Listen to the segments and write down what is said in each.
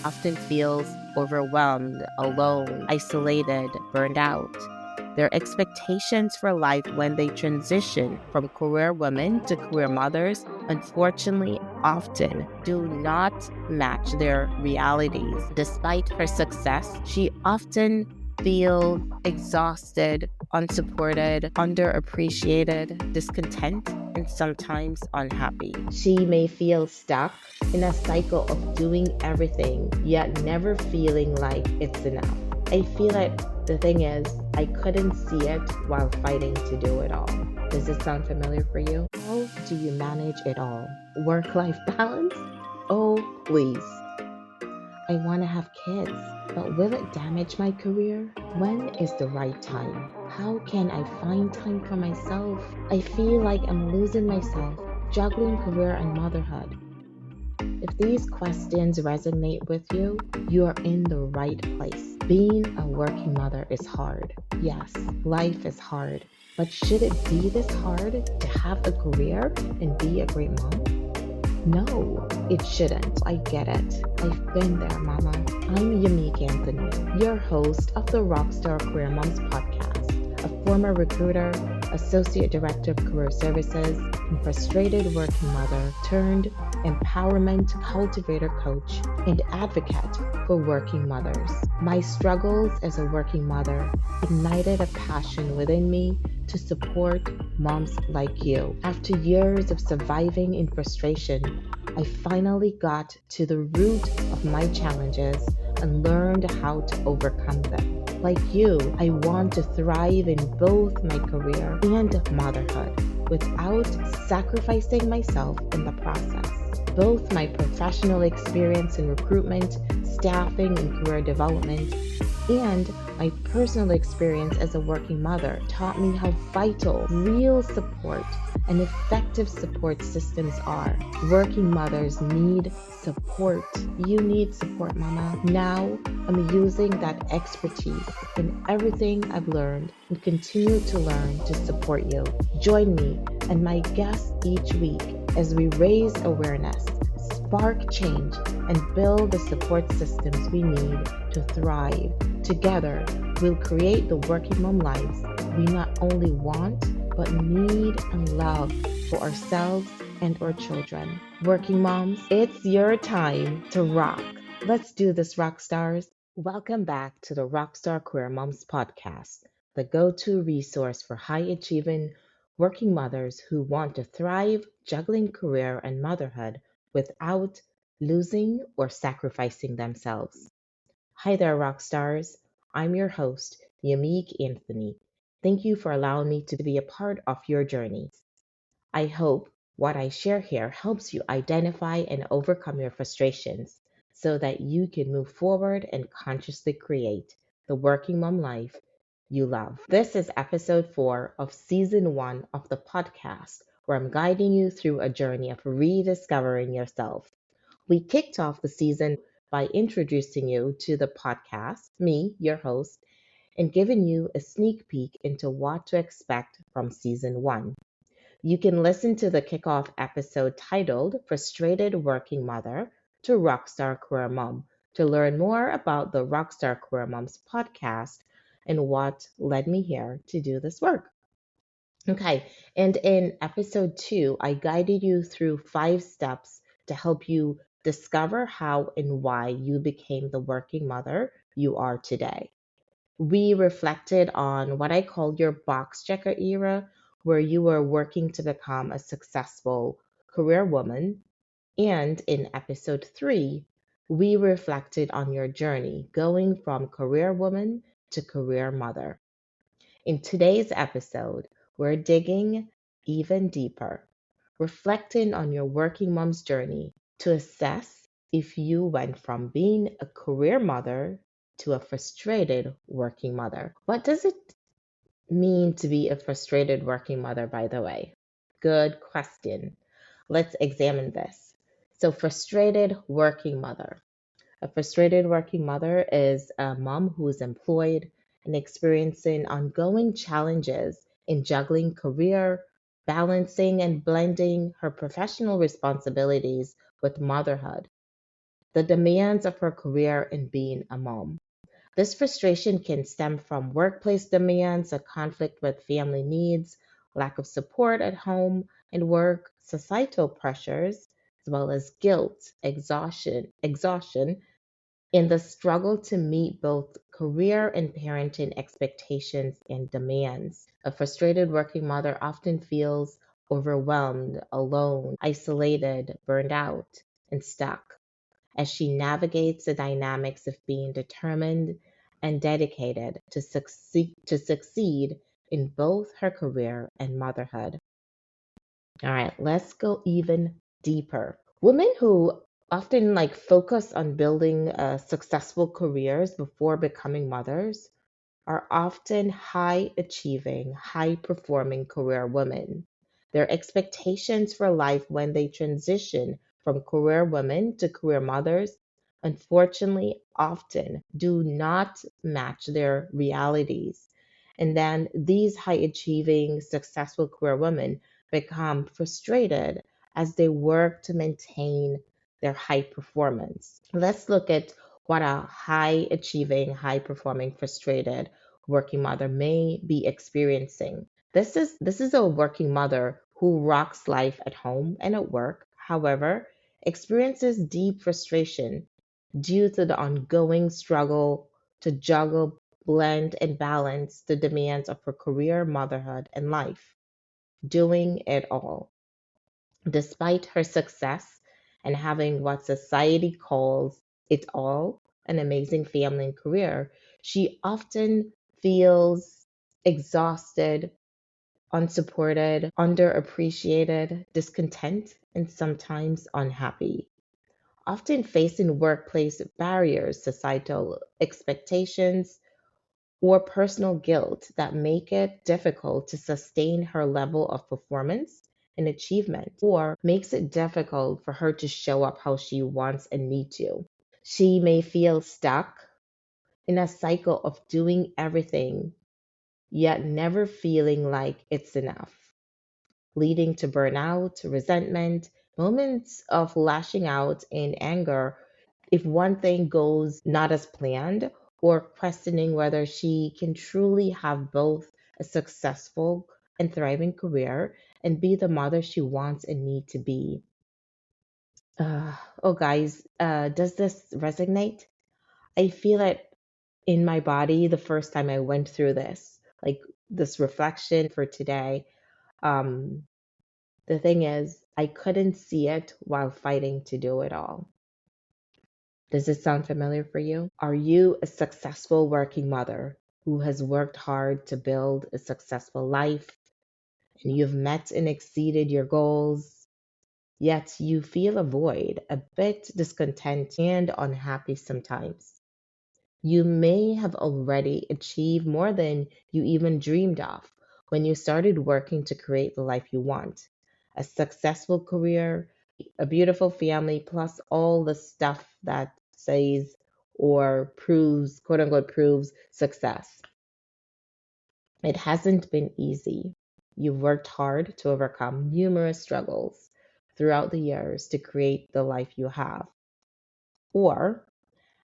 often feels overwhelmed, alone, isolated, burned out. Their expectations for life when they transition from career women to career mothers, unfortunately, often do not match their realities. Despite her success, she often feels exhausted, unsupported, underappreciated, discontent, and sometimes unhappy. She may feel stuck in a cycle of doing everything, yet never feeling like it's enough. I feel like the thing is, I couldn't see it while fighting to do it all. Does this sound familiar for you? How do you manage it all? Work-life balance? Oh, please. I want to have kids, but will it damage my career? When is the right time? How can I find time for myself? I feel like I'm losing myself, juggling career and motherhood. If these questions resonate with you, you are in the right place. Being a working mother is hard. Yes, life is hard. But should it be this hard to have a career and be a great mom? No, it shouldn't. I get it. I've been there, Mama. I'm Unique Anthony, your host of the Rockstar Career Moms podcast, a former recruiter, associate director of career services, and frustrated working mother turned empowerment cultivator coach and advocate for working mothers. My struggles as a working mother ignited a passion within me to support moms like you. After years of surviving in frustration, I finally got to the root of my challenges and learned how to overcome them. Like you, I want to thrive in both my career and motherhood without sacrificing myself in the process. Both my professional experience in recruitment, staffing, and career development, and my personal experience as a working mother taught me how vital real support and effective support systems are. Working mothers need support. You need support, Mama. Now I'm using that expertise and everything I've learned and continue to learn to support you. Join me and my guests each week as we raise awareness, spark change, and build the support systems we need to thrive. Together, we'll create the working mom lives we not only want, but need and love for ourselves and our children. Working moms, it's your time to rock. Let's do this, Rockstars. Welcome back to the Rockstar Career Moms podcast, the go-to resource for high-achieving working mothers who want to thrive juggling career and motherhood without losing or sacrificing themselves. Hi there, Rockstars. I'm your host, Yamik Anthony. Thank you for allowing me to be a part of your journey. I hope what I share here helps you identify and overcome your frustrations so that you can move forward and consciously create the working mom life you love. This is episode 4 of season 1 of the podcast, where I'm guiding you through a journey of rediscovering yourself. We kicked off the season by introducing you to the podcast, me, your host, and giving you a sneak peek into what to expect from season 1. You can listen to the kickoff episode titled Frustrated Working Mother to Rockstar Career Mom to learn more about the Rockstar Career Moms podcast and what led me here to do this work. Okay, and in episode 2, I guided you through 5 steps to help you discover how and why you became the working mother you are today. We reflected on what I call your box checker era, where you were working to become a successful career woman. And in episode 3, we reflected on your journey going from career woman to career mother. In today's episode, we're digging even deeper, reflecting on your working mom's journey to assess if you went from being a career mother to a frustrated working mother. What does it mean to be a frustrated working mother, by the way? Good question. Let's examine this. So, frustrated working mother. A frustrated working mother is a mom who is employed and experiencing ongoing challenges in juggling career, balancing and blending her professional responsibilities with motherhood. the demands of her career and being a mom. This frustration can stem from workplace demands, a conflict with family needs, lack of support at home and work, societal pressures, as well as guilt, exhaustion, in the struggle to meet both career and parenting expectations and demands. A frustrated working mother often feels overwhelmed, alone, isolated, burned out, and stuck as she navigates the dynamics of being determined and dedicated to succeed in both her career and motherhood. All right, let's go even deeper. Women who often focus on building successful careers before becoming mothers are often high achieving, high performing career women. Their expectations for life when they transition from career women to career mothers, unfortunately, often do not match their realities. And then these high achieving, successful career women become frustrated as they work to maintain their high performance. Let's look at what a high achieving, high performing, frustrated working mother may be experiencing. This is a working mother who rocks life at home and at work, however, experiences deep frustration due to the ongoing struggle to juggle, blend, and balance the demands of her career, motherhood, and life, doing it all. Despite her success and having what society calls it all an amazing family and career, she often feels exhausted, unsupported, underappreciated, discontent, and sometimes unhappy. Often facing workplace barriers, societal expectations, or personal guilt that make it difficult to sustain her level of performance and achievement, or makes it difficult for her to show up how she wants and needs to. She may feel stuck in a cycle of doing everything, yet never feeling like it's enough, leading to burnout, resentment, moments of lashing out in anger if one thing goes not as planned, or questioning whether she can truly have both a successful and thriving career and be the mother she wants and need to be. Oh, guys, does this resonate? I feel it in my body the first time I went through this, like this reflection for today. Um, the thing is, I couldn't see it while fighting to do it all. Does this sound familiar for you? Are you a successful working mother who has worked hard to build a successful life and you've met and exceeded your goals, yet you feel a void, a bit discontent and unhappy sometimes? You may have already achieved more than you even dreamed of when you started working to create the life you want. A successful career, a beautiful family, plus all the stuff that says or proves, quote unquote, proves success. It hasn't been easy. You've worked hard to overcome numerous struggles throughout the years to create the life you have. Or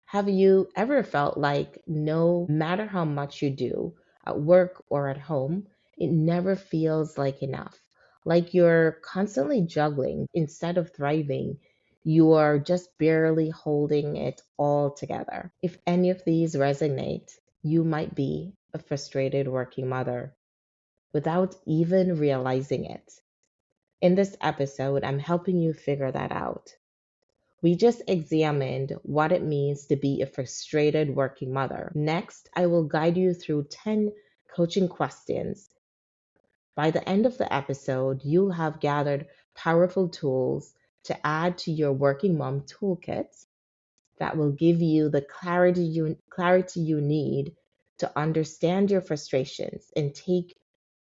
have you ever felt like no matter how much you do at work or at home, it never feels like enough? Like you're constantly juggling instead of thriving, you are just barely holding it all together. If any of these resonate, you might be a frustrated working mother without even realizing it. In this episode, I'm helping you figure that out. We just examined what it means to be a frustrated working mother. Next, I will guide you through 10 coaching questions. By the end of the episode, you'll have gathered powerful tools to add to your working mom toolkit that will give you the clarity you need to understand your frustrations and take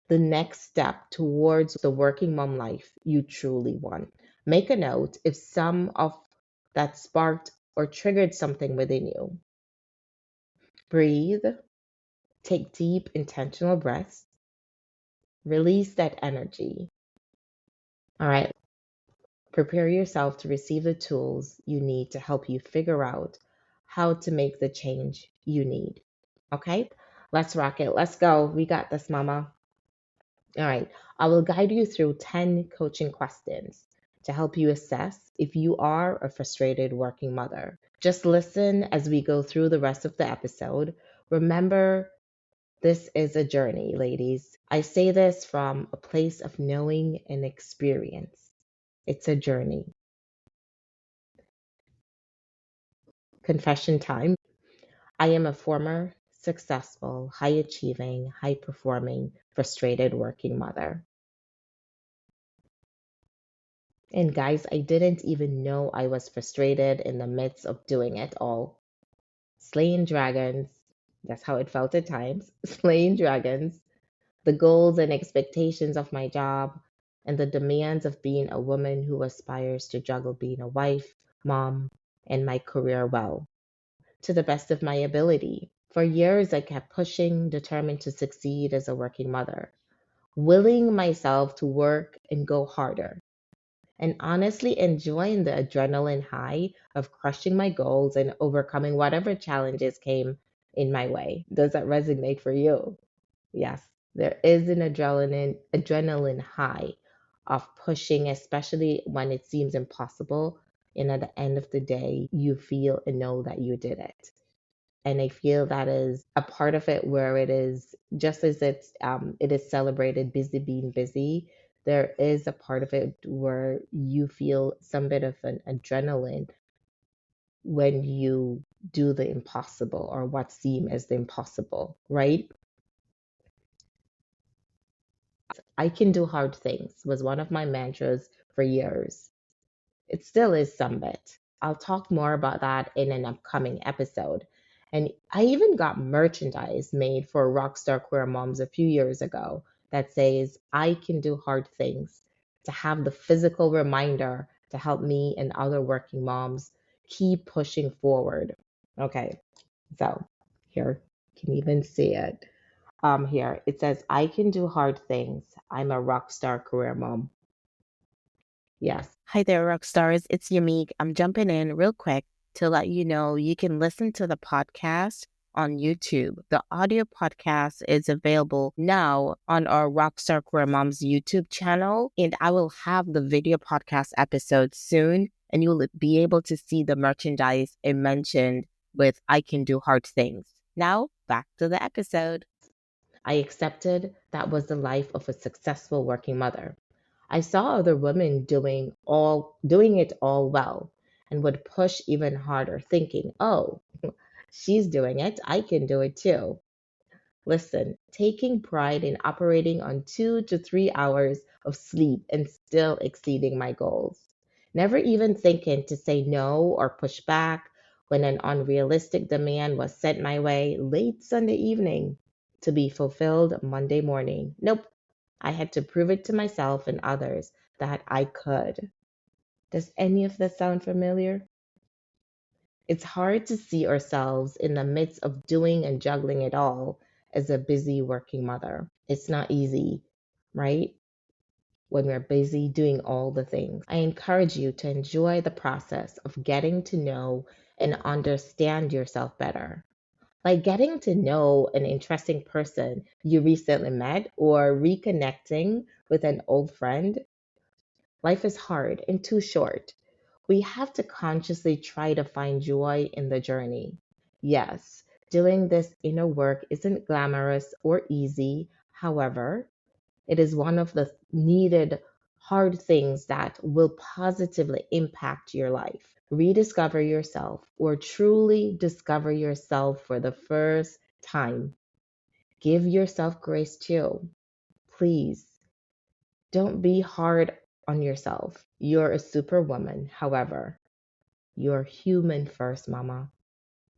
the next step towards the working mom life you truly want. Make a note if some of that sparked or triggered something within you. Breathe, take deep, intentional breaths, release that energy. All right, Prepare yourself to receive the tools you need to help you figure out how to make the change you need. Okay? Let's rock it. Let's go. We got this, mama. All right. I will guide you through 10 coaching questions to help you assess if you are a frustrated working mother. Just listen as we go through the rest of the episode. Remember, this is a journey, ladies. I say this from a place of knowing and experience. It's a journey. Confession time. I am a former successful, high achieving, high performing, frustrated working mother. And guys, I didn't even know I was frustrated in the midst of doing it all. Slaying dragons, that's how it felt at times. Slaying dragons, the goals and expectations of my job, and the demands of being a woman who aspires to juggle being a wife, mom, and my career well, to the best of my ability. For years, I kept pushing, determined to succeed as a working mother, willing myself to work and go harder, and honestly enjoying the adrenaline high of crushing my goals and overcoming whatever challenges came in my way. Does that resonate for you? Yes, there is an adrenaline high of pushing, especially when it seems impossible. And at the end of the day, you feel and know that you did it. And I feel that is a part of it where it is just as it is celebrated busy being busy. There is a part of it where you feel some bit of an adrenaline when you do the impossible or what seem as the impossible, right? I can do hard things was one of my mantras for years. It still is some bit. I'll talk more about that in an upcoming episode. And I even got merchandise made for Rockstar Queer Moms a few years ago that says, I can do hard things, to have the physical reminder to help me and other working moms keep pushing forward. Okay, so here, you can even see it. Here it says, I can do hard things. I'm a rock star career mom. Yes. Hi there, Rockstars. It's Yamik. I'm jumping in real quick to let you know you can listen to the podcast on YouTube. The audio podcast is available now on our Rockstar Queer Moms YouTube channel, and I will have the video podcast episode soon, and you'll be able to see the merchandise I mentioned with I Can Do Hard Things. Now, back to the episode. I accepted that was the life of a successful working mother. I saw other women doing it all well and would push even harder, thinking, "Oh, she's doing it, I can do it too." Listen, taking pride in operating on 2 to 3 hours of sleep and still exceeding my goals. Never even thinking to say no or push back when an unrealistic demand was sent my way late Sunday evening to be fulfilled Monday morning. Nope, I had to prove it to myself and others that I could. Does any of this sound familiar? It's hard to see ourselves in the midst of doing and juggling it all as a busy working mother. It's not easy, right? When we're busy doing all the things. I encourage you to enjoy the process of getting to know and understand yourself better. Like getting to know an interesting person you recently met or reconnecting with an old friend. Life is hard and too short. We have to consciously try to find joy in the journey. Yes, doing this inner work isn't glamorous or easy. However, it is one of the needed hard things that will positively impact your life. Rediscover yourself or truly discover yourself for the first time. Give yourself grace too. Please don't be hard on yourself. You're a superwoman. However, you're human first, mama.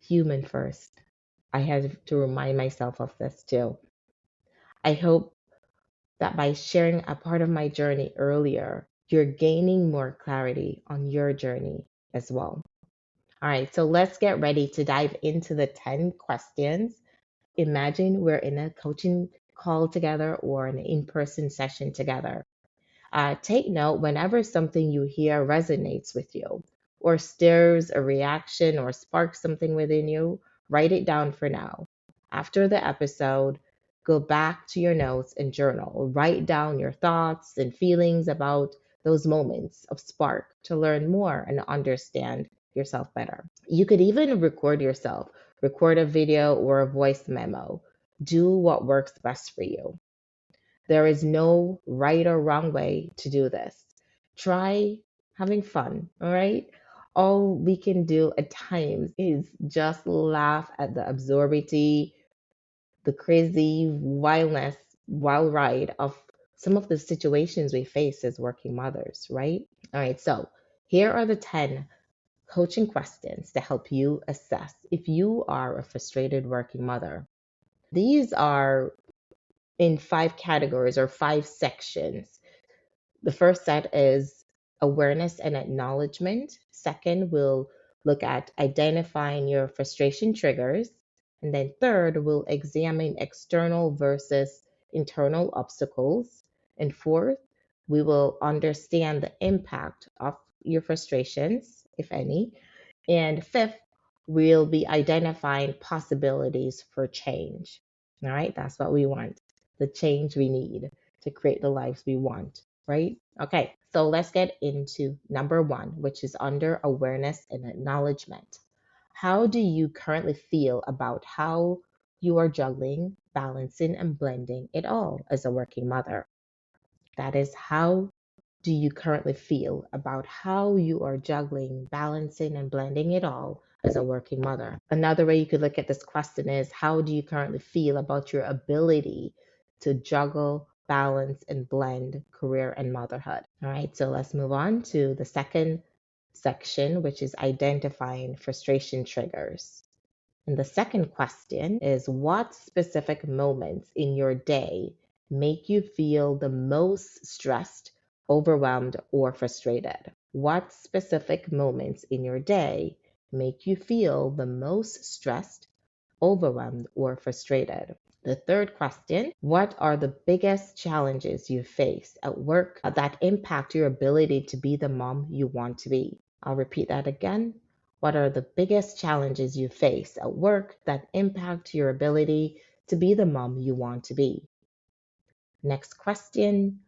Human first. I had to remind myself of this too. I hope that by sharing a part of my journey earlier, you're gaining more clarity on your journey as well. All right, so let's get ready to dive into the 10 questions. Imagine we're in a coaching call together or an in person session together. Take note whenever something you hear resonates with you or stirs a reaction or sparks something within you, write it down for now. After the episode, go back to your notes and journal. Write down your thoughts and feelings about those moments of spark to learn more and understand yourself better. You could even record yourself, record a video or a voice memo. Do what works best for you. There is no right or wrong way to do this. Try having fun, all right? All we can do at times is just laugh at the absurdity, the crazy wildness, wild ride of some of the situations we face as working mothers, right? All right, so here are the 10 coaching questions to help you assess if you are a frustrated working mother. These are in 5 categories or 5 sections. The first set is awareness and acknowledgement. Second, we'll look at identifying your frustration triggers. And then third, we'll examine external versus internal obstacles. And fourth, we will understand the impact of your frustrations, if any. And fifth, we'll be identifying possibilities for change. All right, that's what we want, the change we need to create the lives we want, right? Okay, so let's get into number 1, which is under awareness and acknowledgement. How do you currently feel about how you are juggling, balancing, and blending it all as a working mother? That is, how do you currently feel about how you are juggling, balancing, and blending it all as a working mother? Another way you could look at this question is, how do you currently feel about your ability to juggle, balance, and blend career and motherhood? All right, so let's move on to the second section, which is identifying frustration triggers. And the second question is, what specific moments in your day make you feel the most stressed, overwhelmed, or frustrated? What specific moments in your day make you feel the most stressed, overwhelmed, or frustrated? The third question, what are the biggest challenges you face at work that impact your ability to be the mom you want to be? I'll repeat that again. What are the biggest challenges you face at work that impact your ability to be the mom you want to be? Next question.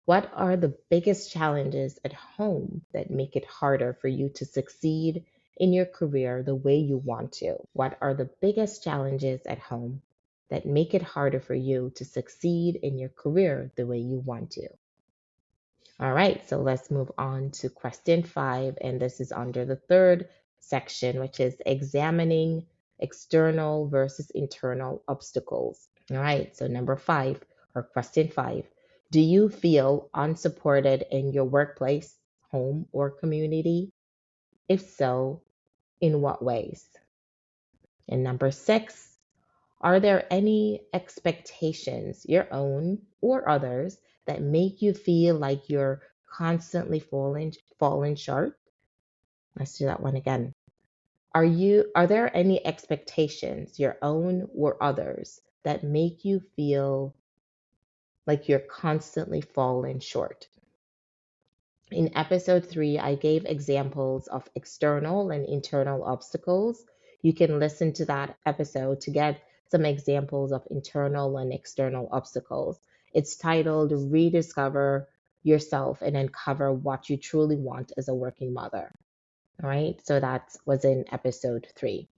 What are the biggest challenges at home that make it harder for you to succeed in your career the way you want to? What are the biggest challenges at home that make it harder for you to succeed in your career the way you want to? All right, so let's move on to question 5, and this is under the third section, which is examining external versus internal obstacles. All right, so number 5, or question 5, do you feel unsupported in your workplace, home, or community? If so, in what ways? And number 6, are there any expectations, your own or others, that make you feel like you're constantly falling short? Let's do that one again. Are there any expectations, your own or others, that make you feel like you're constantly falling short? In episode 3, I gave examples of external and internal obstacles. You can listen to that episode to get some examples of internal and external obstacles. It's titled Rediscover Yourself and Uncover What You Truly Want as a Working Mother. All right, so that was in episode 3.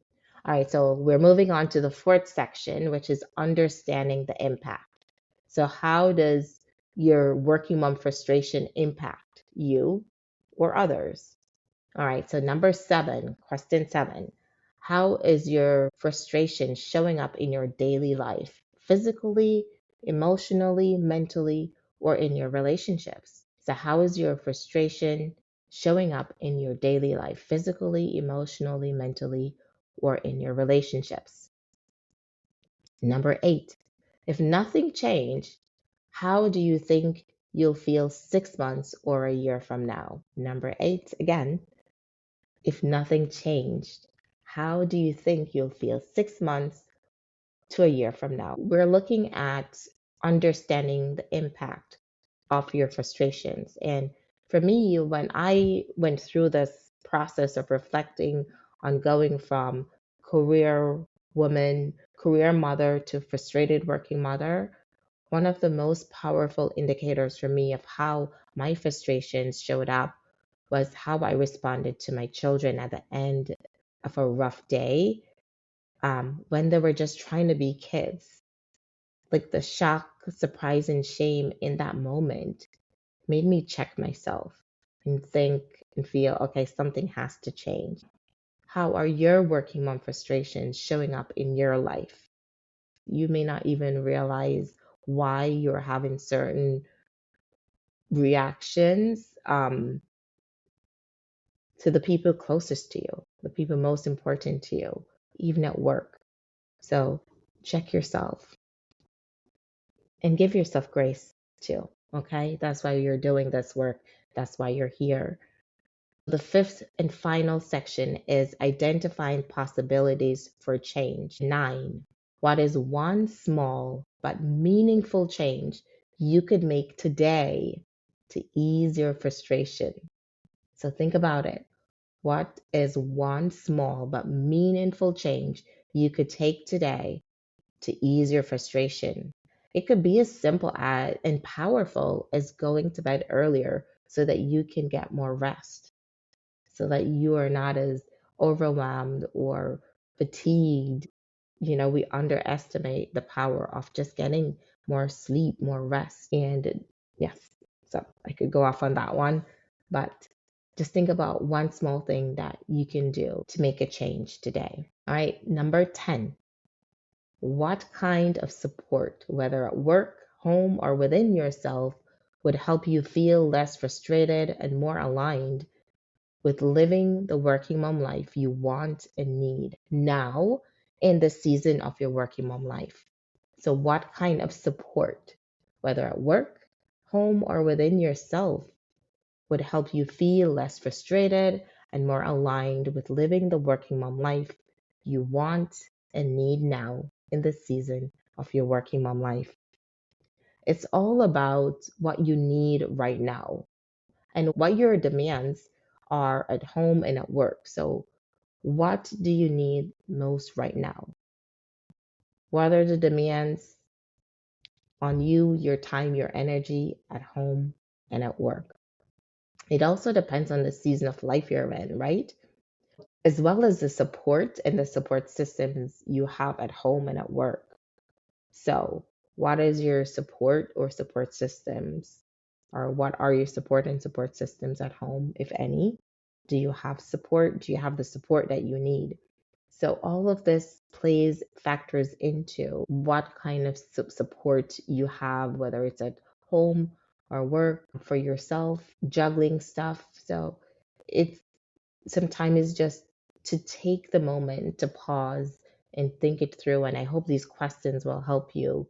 All right, so we're moving on to the fourth section, which is understanding the impact. So, how does your working mom frustration impact you or others? All right, so number 7, question 7. How is your frustration showing up in your daily life, physically, emotionally, mentally, or in your relationships? So, how is your frustration showing up in your daily life, physically, emotionally, mentally, or in your relationships? Number 8, if nothing changed, how do you think you'll feel 6 months or a year from now? Number 8, again, if nothing changed, how do you think you'll feel 6 months to a year from now? We're looking at understanding the impact of your frustrations. And for me, when I went through this process of reflecting on going from career woman, career mother to frustrated working mother, one of the most powerful indicators for me of how my frustrations showed up was how I responded to my children at the end of a rough day, when they were just trying to be kids. Like the shock, surprise, and shame in that moment made me check myself and think and feel, okay, something has to change. How are your working mom frustrations showing up in your life? You may not even realize why you're having certain reactions, to the people closest to you, the people most important to you, even at work. So check yourself and give yourself grace too. Okay. That's why you're doing this work. That's why you're here. The fifth and final section is identifying possibilities for change. 9. What is one small but meaningful change you could make today to ease your frustration? So think about it. What is one small but meaningful change you could take today to ease your frustration? It could be as simple as and powerful as going to bed earlier so that you can get more rest, so that you are not as overwhelmed or fatigued. We underestimate the power of just getting more sleep, more rest. And yes, so I could go off on that one, but just think about one small thing that you can do to make a change today. All right, number 10. What kind of support, whether at work, home, or within yourself, would help you feel less frustrated and more aligned with living the working mom life you want and need now in the season of your working mom life? So, what kind of support, whether at work, home, or within yourself, would help you feel less frustrated and more aligned with living the working mom life you want and need now in the season of your working mom life? It's all about what you need right now and what your demands are at home and at work. So, what do you need most right now? What are the demands on you, your time, your energy at home and at work? It also depends on the season of life you're in, right? As well as the support and the support systems you have at home and at work. So, what is your support or support systems? Or what are your support and support systems at home, if any? Do you have support? Do you have the support that you need? So, all of this factors into what kind of support you have, whether it's at home or work, for yourself, juggling stuff. So, it's sometimes just to take the moment to pause and think it through. And I hope these questions will help you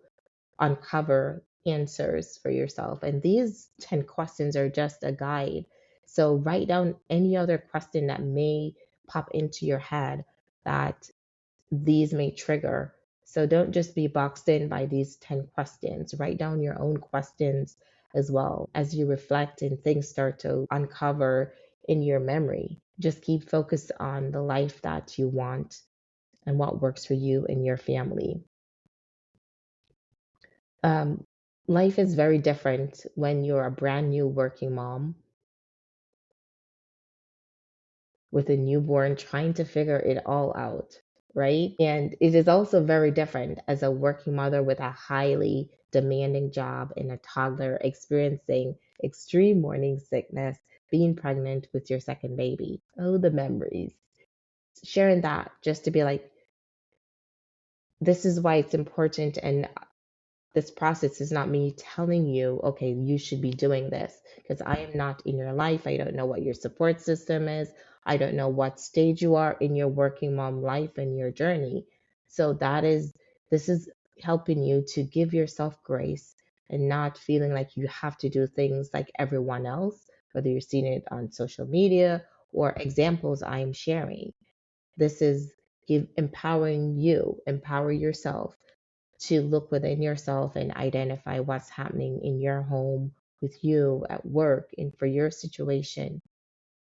uncover answers for yourself. And these 10 questions are just a guide. So write down any other question that may pop into your head that these may trigger. So don't just be boxed in by these 10 questions. Write down your own questions as well as you reflect and things start to uncover in your memory. Just keep focused on the life that you want and what works for you and your family. Um, Life is very different when you're a brand new working mom with a newborn trying to figure it all out, right? And it is also very different as a working mother with a highly demanding job and a toddler experiencing extreme morning sickness, being pregnant with your second baby. Oh, the memories. Sharing that just to be like, this is why it's important. And this process is not me telling you, okay, you should be doing this, because I am not in your life. I don't know what your support system is. I don't know what stage you are in your working mom life and your journey. So this is helping you to give yourself grace and not feeling like you have to do things like everyone else, whether you're seeing it on social media or examples I am sharing. This is empowering you, empower yourself to look within yourself and identify what's happening in your home with you at work and for your situation,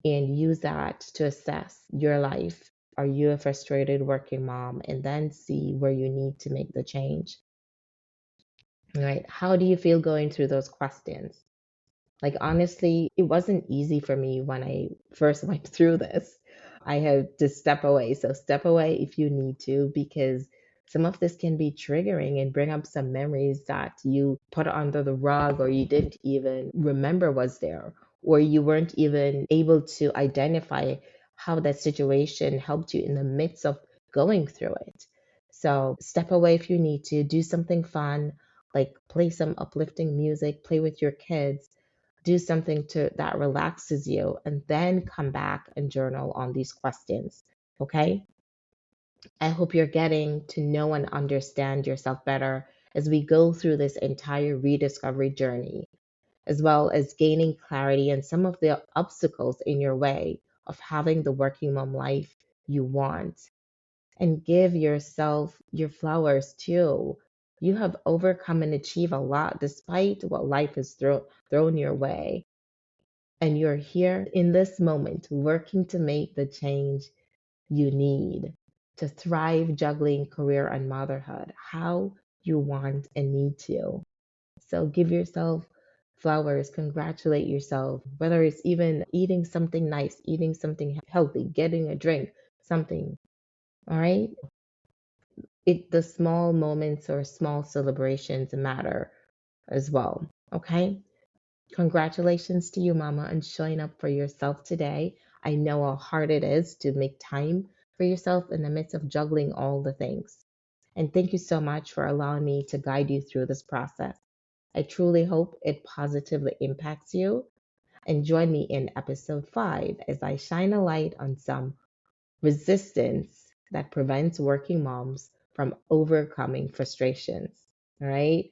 and use that to assess your life. Are you a frustrated working mom? And then see where you need to make the change. Right? How do you feel going through those questions? Like, honestly, it wasn't easy for me when I first went through this. I had to step away. So, step away if you need to, because some of this can be triggering and bring up some memories that you put under the rug or you didn't even remember was there, or you weren't even able to identify how that situation helped you in the midst of going through it. So, step away if you need to, do something fun, like play some uplifting music, play with your kids, do something to that relaxes you, and then come back and journal on these questions. Okay? I hope you're getting to know and understand yourself better as we go through this entire rediscovery journey, as well as gaining clarity on some of the obstacles in your way of having the working mom life you want. And give yourself your flowers too. You have overcome and achieved a lot despite what life has thrown your way. And you're here in this moment working to make the change you need to thrive juggling career and motherhood how you want and need to. So give yourself flowers, congratulate yourself, whether it's even eating something nice, eating something healthy, getting a drink, something. All right? The small moments or small celebrations matter as well. Okay? Congratulations to you, Mama, on showing up for yourself today. I know how hard it is to make time for yourself in the midst of juggling all the things. And thank you so much for allowing me to guide you through this process. I truly hope it positively impacts you. And join me in episode 5 as I shine a light on some resistance that prevents working moms from overcoming frustrations. All right.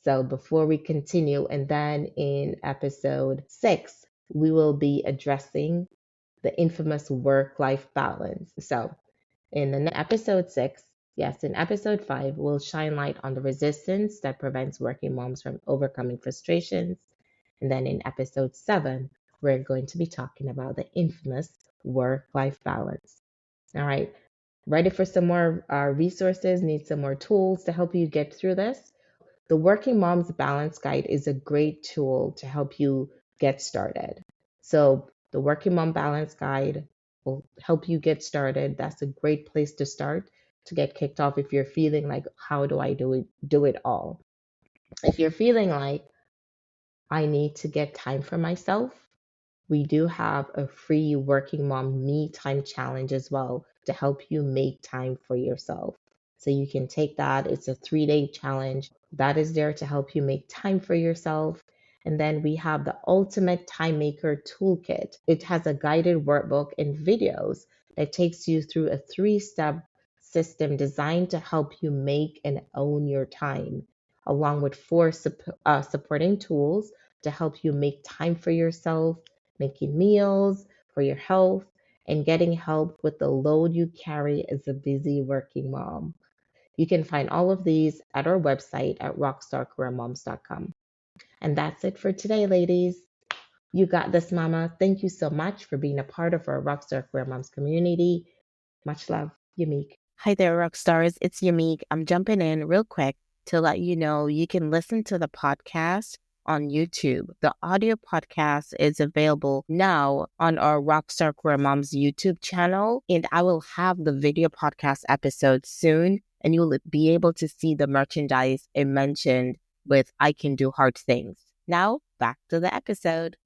So before we continue, and then in episode 6, we will be addressing the infamous work life balance. So in the episode 6, yes, in episode 5, we'll shine light on the resistance that prevents working moms from overcoming frustrations. And then in episode 7, we're going to be talking about the infamous work life balance. All right. Ready for some more resources? Need some more tools to help you get through this? The Working Mom's Balance Guide is a great tool to help you get started. So, the Working Mom Balance Guide will help you get started. That's a great place to start to get kicked off if you're feeling like, how do I do it all? If you're feeling like, I need to get time for myself, we do have a free Working Mom Me Time Challenge as well to help you make time for yourself. So you can take that. It's a 3-day challenge that is there to help you make time for yourself. And then we have the Ultimate Time Maker Toolkit. It has a guided workbook and videos that takes you through a 3-step system designed to help you make and own your time, along with 4 supporting tools to help you make time for yourself, making meals for your health, and getting help with the load you carry as a busy working mom. You can find all of these at our website at rockstarcareermoms.com. And that's it for today, ladies. You got this, Mama. Thank you so much for being a part of our Rockstar Career Moms community. Much love, Yamik. Hi there, Rockstars. It's Yamik. I'm jumping in real quick to let you know you can listen to the podcast on YouTube. The audio podcast is available now on our Rockstar Career Moms YouTube channel, and I will have the video podcast episode soon, and you will be able to see the merchandise I mentioned with I Can Do Hard Things. Now, back to the episode.